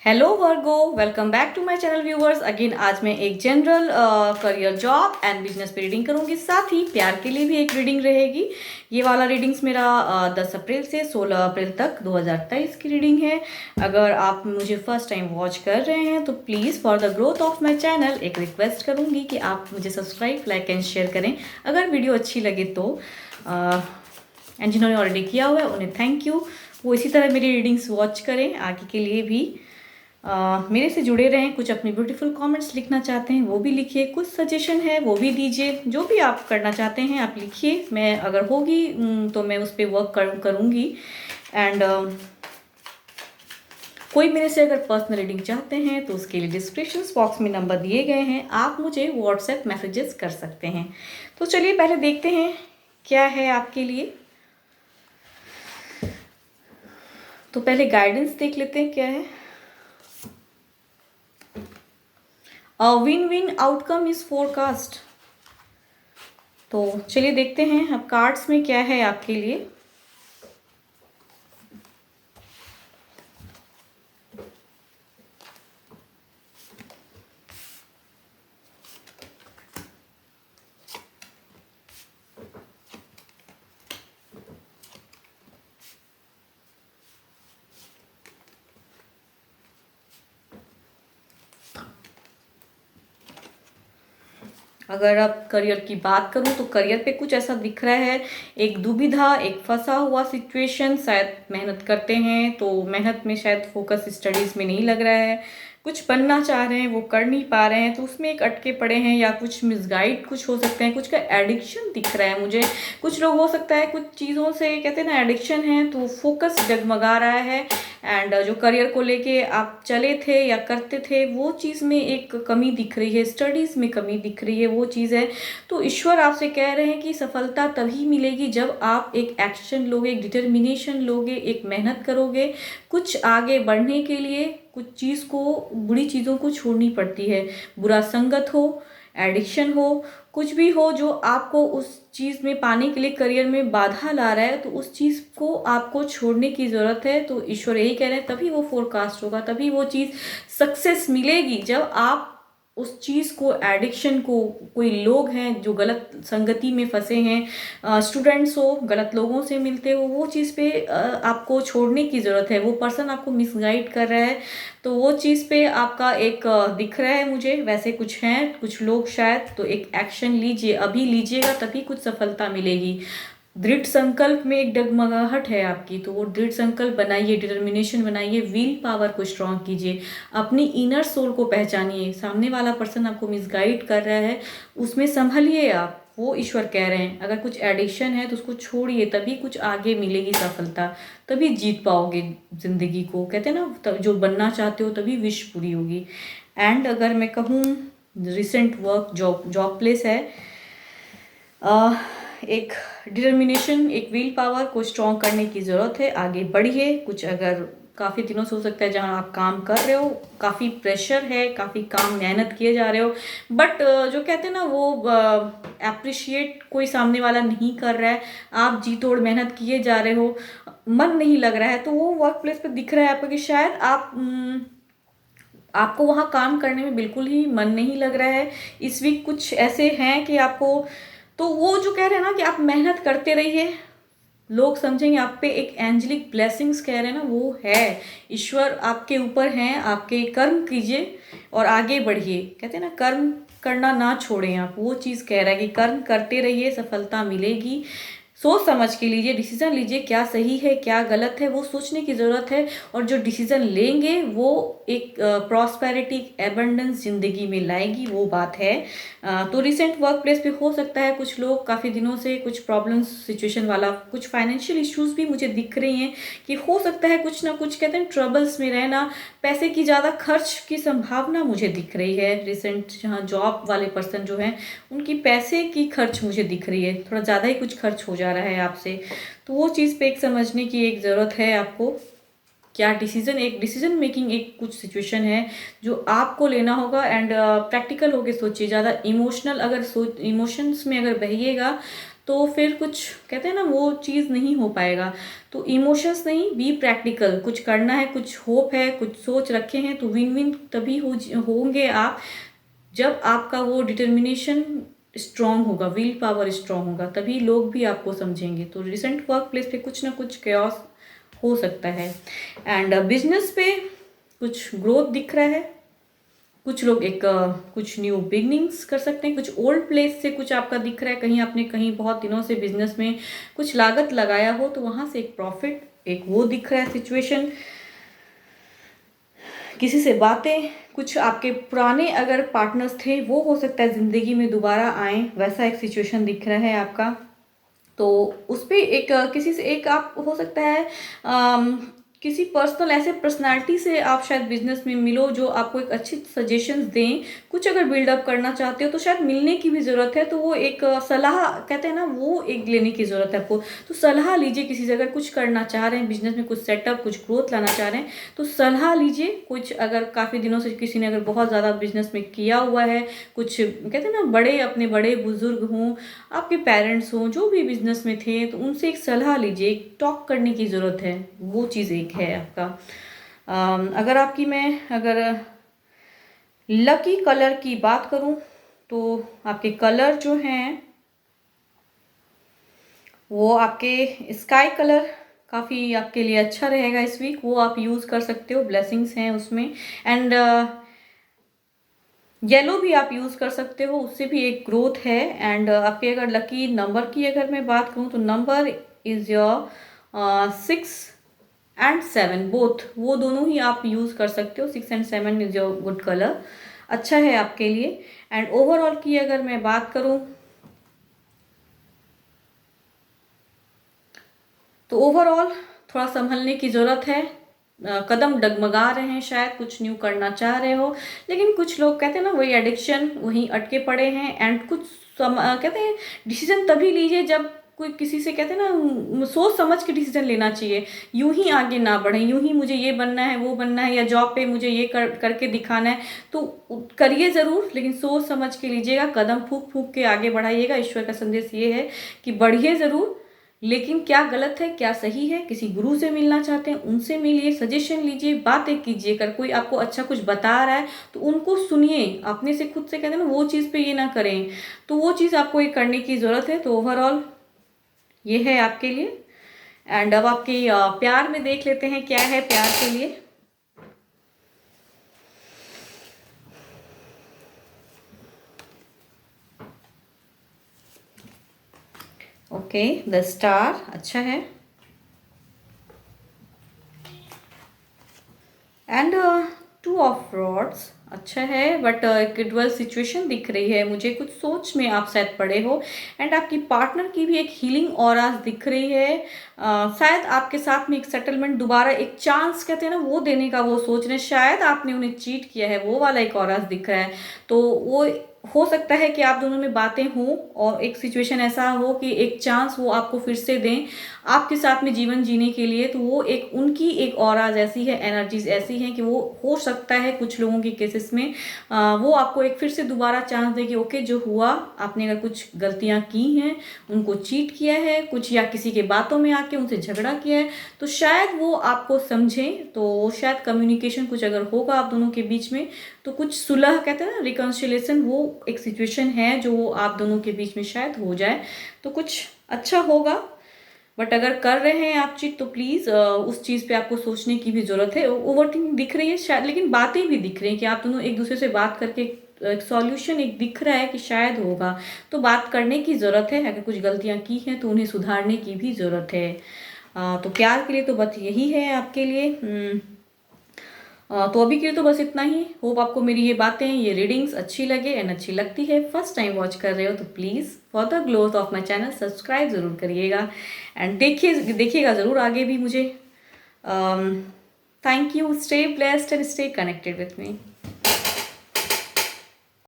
Hello Virgos, welcome back to my channel viewers. Again आज मैं एक general career job and business पे reading करूंगी, साथ ही प्यार के लिए भी एक रीडिंग रहेगी। ये वाला रीडिंग्स मेरा 10 अप्रैल से 16 अप्रैल तक 2023 की रीडिंग है। अगर आप मुझे फर्स्ट टाइम वॉच कर रहे हैं तो please for the growth of my channel एक रिक्वेस्ट करूंगी कि आप मुझे सब्सक्राइब, लाइक एंड शेयर करें अगर वीडियो अच्छी लगे तो। एंड जिन्होंने ऑलरेडी किया हुआ है उन्हें थैंक यू। वो इसी तरह मेरी रीडिंग्स वॉच करें आगे के लिए भी। मेरे से जुड़े रहें। कुछ अपने ब्यूटीफुल कमेंट्स लिखना चाहते हैं वो भी लिखिए, कुछ सजेशन है वो भी दीजिए। जो भी आप करना चाहते हैं आप लिखिए, मैं अगर होगी तो मैं उस पर वर्क करूँगी। एंड कोई मेरे से अगर पर्सनल रीडिंग चाहते हैं तो उसके लिए डिस्क्रिप्शन बॉक्स में नंबर दिए गए हैं, आप मुझे व्हाट्सएप मैसेजेस कर सकते हैं। तो चलिए पहले देखते हैं क्या है आपके लिए। तो पहले गाइडेंस देख लेते हैं क्या है। A win-win outcome is forecast। तो चलिए देखते हैं अब कार्ड्स में क्या है आपके लिए। अगर आप करियर की बात करूं तो करियर पे कुछ ऐसा दिख रहा है, एक दुविधा, एक फंसा हुआ सिचुएशन। शायद मेहनत करते हैं तो मेहनत में शायद फोकस स्टडीज़ में नहीं लग रहा है। कुछ बनना चाह रहे हैं वो कर नहीं पा रहे हैं तो उसमें एक अटके पड़े हैं, या कुछ मिसगाइड कुछ हो सकते हैं। कुछ का एडिक्शन दिख रहा है मुझे। कुछ लोग हो सकता है कुछ चीज़ों से कहते हैं ना एडिक्शन है, तो फोकस डगमगा रहा है। एंड जो करियर को लेके आप चले थे या करते थे वो चीज़ में एक कमी दिख रही है, स्टडीज़ में कमी दिख रही है, वो चीज़ है। तो ईश्वर आपसे कह रहे हैं कि सफलता तभी मिलेगी जब आप एक एक्शन लोगे, एक डिटर्मिनेशन लोगे, एक मेहनत करोगे कुछ आगे बढ़ने के लिए। कुछ चीज़ को, बुरी चीज़ों को छोड़नी पड़ती है। बुरा संगत हो, एडिक्शन हो, कुछ भी हो जो आपको उस चीज़ में पाने के लिए करियर में बाधा ला रहा है, तो उस चीज़ को आपको छोड़ने की ज़रूरत है। तो ईश्वर यही कह रहे हैं तभी वो फोरकास्ट होगा, तभी वो चीज़ सक्सेस मिलेगी जब आप उस चीज़ को, एडिक्शन को, कोई लोग हैं जो गलत संगति में फंसे हैं, स्टूडेंट्स हो, गलत लोगों से मिलते हो, वो चीज़ पे आपको छोड़ने की ज़रूरत है। वो पर्सन आपको मिसगाइड कर रहा है तो वो चीज़ पे आपका एक दिख रहा है मुझे। वैसे कुछ हैं कुछ लोग शायद, तो एक एक्शन लीजिए, अभी लीजिएगा तभी कुछ सफलता मिलेगी। दृढ़ संकल्प में एक डगमगाहट है आपकी, तो वो दृढ़ संकल्प बनाइए, डिटर्मिनेशन बनाइए, विल पावर को स्ट्रांग कीजिए, अपनी इनर सोल को पहचानिए। सामने वाला पर्सन आपको मिसगाइड कर रहा है उसमें संभलिए आप, वो ईश्वर कह रहे हैं। अगर कुछ एडिक्शन है तो उसको छोड़िए, तभी कुछ आगे मिलेगी सफलता, तभी जीत पाओगे जिंदगी को। कहते हैं ना तब जो बनना चाहते हो तभी विश पूरी होगी। एंड अगर मैं कहूँ रिसेंट वर्क, जॉब प्लेस है, एक डिटर्मिनेशन, एक विल पावर को स्ट्रॉन्ग करने की ज़रूरत है। आगे बढ़िए। कुछ अगर काफ़ी दिनों से हो सकता है जहाँ आप काम कर रहे हो, काफ़ी प्रेशर है, काफ़ी काम मेहनत किए जा रहे हो, बट जो कहते हैं ना वो अप्रिशिएट कोई सामने वाला नहीं कर रहा है। आप जी तोड़ मेहनत किए जा रहे हो, मन नहीं लग रहा है, तो वो वर्क प्लेस पर दिख रहा है आपको कि शायद आपको वहाँ काम करने में बिल्कुल ही मन नहीं लग रहा है। इस वीक कुछ ऐसे हैं कि आपको, तो वो जो कह रहे हैं ना कि आप मेहनत करते रहिए, लोग समझेंगे आप पे एक एंजलिक ब्लेसिंग्स कह रहे हैं ना, वो है। ईश्वर आपके ऊपर हैं, आपके कर्म कीजिए और आगे बढ़िए। कहते हैं ना कर्म करना ना छोड़ें आप, वो चीज़ कह रहा है कि कर्म करते रहिए, सफलता मिलेगी। सोच समझ के लीजिए, डिसीजन लीजिए, क्या सही है क्या गलत है वो सोचने की ज़रूरत है। और जो डिसीजन लेंगे वो एक प्रॉस्पेरिटी, एबंडेंस ज़िंदगी में लाएगी, वो बात है। तो रिसेंट वर्क प्लेस पे हो सकता है कुछ लोग काफ़ी दिनों से कुछ प्रॉब्लम्स सिचुएशन वाला, कुछ फाइनेंशियल इश्यूज भी मुझे दिख रही हैं कि हो सकता है कुछ ना कुछ कहते हैं ट्रबल्स में रहना, पैसे की ज़्यादा खर्च की संभावना मुझे दिख रही है। रिसेंट जहाँ जॉब वाले पर्सन जो हैं उनकी पैसे की खर्च मुझे दिख रही है, थोड़ा ज़्यादा ही कुछ खर्च हो जा रहा है आपसे। तो वो चीज़ पे एक समझने की एक ज़रूरत है आपको। क्या डिसीजन, एक डिसीजन मेकिंग, एक कुछ सिचुएशन है जो आपको लेना होगा। एंड प्रैक्टिकल होके सोचिए, ज़्यादा इमोशनल अगर इमोशंस में अगर बहिएगा तो फिर कुछ कहते हैं ना वो चीज़ नहीं हो पाएगा। तो इमोशंस नहीं, बी प्रैक्टिकल, कुछ करना है, कुछ होप है, कुछ सोच रखे हैं, तो विन विन तभी होंगे आप जब आपका वो डिटर्मिनेशन स्ट्रांग होगा, विल पावर स्ट्रांग होगा, तभी लोग भी आपको समझेंगे। तो रिसेंट वर्क प्लेस पे कुछ ना कुछ chaos हो सकता है। एंड बिजनेस पे कुछ ग्रोथ दिख रहा है, कुछ लोग कुछ न्यू बिगनिंग्स कर सकते हैं, कुछ ओल्ड प्लेस से कुछ आपका दिख रहा है, कहीं आपने कहीं बहुत दिनों से बिजनेस में कुछ लागत लगाया हो तो वहाँ से एक प्रॉफिट एक वो दिख रहा है सिचुएशन। किसी से बातें, कुछ आपके पुराने अगर पार्टनर्स थे वो हो सकता है ज़िंदगी में दोबारा आए, वैसा एक सिचुएशन दिख रहा है आपका। तो उस पर एक किसी से एक आप हो सकता है किसी पर्सनल ऐसे पर्सनालिटी से आप शायद बिजनेस में मिलो जो आपको एक अच्छी सजेशंस दें। कुछ अगर बिल्डअप करना चाहते हो तो शायद मिलने की भी ज़रूरत है, तो वो एक सलाह कहते हैं ना, वो एक लेने की ज़रूरत है आपको। तो सलाह लीजिए किसी से, अगर कुछ करना चाह रहे हैं बिजनेस में, कुछ सेटअप, कुछ ग्रोथ लाना चाह रहे हैं तो सलाह लीजिए। कुछ अगर काफ़ी दिनों से किसी ने अगर बहुत ज़्यादा बिजनेस में किया हुआ है, कुछ कहते हैं ना बड़े अपने बड़े बुजुर्ग हों, आपके पेरेंट्स हों जो भी बिजनेस में थे, तो उनसे एक सलाह लीजिए, एक टॉक करने की ज़रूरत है, वो चीज़ एक है आपका। अगर आपकी मैं अगर लकी कलर की बात करूं तो आपके कलर जो हैं वो आपके स्काई कलर काफ़ी आपके लिए अच्छा रहेगा इस वीक, वो आप यूज़ कर सकते हो, ब्लेसिंग्स हैं उसमें। एंड येलो भी आप यूज़ कर सकते हो, उससे भी एक ग्रोथ है। एंड आपके अगर लकी नंबर की अगर मैं बात करूँ तो number is your 6 and 7, both वो दोनों ही आप यूज़ कर सकते हो। 6 and 7 is your good colour, अच्छा है आपके लिए। एंड ओवरऑल की अगर मैं बात करूँ तो ओवरऑल थोड़ा संभलने की ज़रूरत है। कदम डगमगा रहे हैं, शायद कुछ न्यू करना चाह रहे हो, लेकिन कुछ लोग कहते हैं ना वही एडिक्शन, वहीं अटके पड़े हैं। एंड कुछ कहते हैं डिसीजन तभी लीजिए जब कोई किसी से कहते हैं ना सोच समझ के डिसीजन लेना चाहिए। यूं ही आगे ना बढ़े, यूं ही मुझे ये बनना है वो बनना है, या जॉब पे मुझे ये करके दिखाना है, तो करिए ज़रूर, लेकिन सोच समझ के लीजिएगा, कदम फूंक फूंक के आगे बढ़ाइएगा। ईश्वर का संदेश ये है कि बढ़िए ज़रूर, लेकिन क्या गलत है क्या सही है, किसी गुरु से मिलना चाहते हैं उनसे मिलिए, सजेशन लीजिए, बातें कीजिए। अगर कोई आपको अच्छा कुछ बता रहा है तो उनको सुनिए, अपने से खुद से कहते हैं ना वो चीज़ पे ये ना करें, तो वो चीज़ आपको ये करने की ज़रूरत है। तो ओवरऑल ये है आपके लिए। एंड अब आपके प्यार में देख लेते हैं क्या है प्यार के लिए। ओके, द स्टार अच्छा है। एंड 2 ऑफ रॉड्स अच्छा है, बट एक डुअल सिचुएशन दिख रही है मुझे, कुछ सोच में आप शायद पड़े हो। एंड आपकी पार्टनर की भी एक हीलिंग ऑराज दिख रही है। शायद आपके साथ में एक सेटलमेंट, दोबारा एक चांस कहते हैं ना वो देने का वो सोच रहे हैं, शायद आपने उन्हें चीट किया है, वो वाला एक ऑराज दिख रहा है। तो वो हो सकता है कि आप दोनों में बातें हों और एक सिचुएशन ऐसा हो कि एक चांस वो आपको फिर से दें आपके साथ में जीवन जीने के लिए। तो वो एक उनकी एक ऑराज ऐसी है, एनर्जीज ऐसी हैं कि वो हो सकता है कुछ लोगों के केसेस में वो आपको एक फिर से दोबारा चांस दे कि ओके जो हुआ, आपने अगर कुछ गलतियां की हैं, उनको चीट किया है कुछ, या किसी के बातों में आके उनसे झगड़ा किया है, तो शायद वो आपको समझें। तो शायद कम्युनिकेशन कुछ अगर होगा आप दोनों के बीच में, तो कुछ सुलह कहते हैं ना रिकन्सिलेशन, वो एक सिचुएशन है जो आप दोनों के बीच में शायद हो जाए, तो कुछ अच्छा होगा। बट अगर कर रहे हैं आप चीज तो प्लीज़ उस चीज़ पे आपको सोचने की भी ज़रूरत है। ओवरथिंकिंग दिख रही है शायद, लेकिन बातें भी दिख रही हैं कि आप दोनों एक दूसरे से बात करके एक सॉल्यूशन एक दिख रहा है कि शायद होगा, तो बात करने की ज़रूरत है। अगर कुछ गलतियां की हैं तो उन्हें सुधारने की भी ज़रूरत है। तो प्यार के लिए तो बस यही है आपके लिए। तो अभी के लिए तो बस इतना ही। होप आपको मेरी ये बातें, ये रीडिंग्स अच्छी लगे एंड अच्छी लगती है। फर्स्ट टाइम वॉच कर रहे हो तो please for the growth of my channel subscribe ज़रूर करिएगा एंड देखिएगा ज़रूर आगे भी मुझे। Thank you, stay blessed and stay connected with me.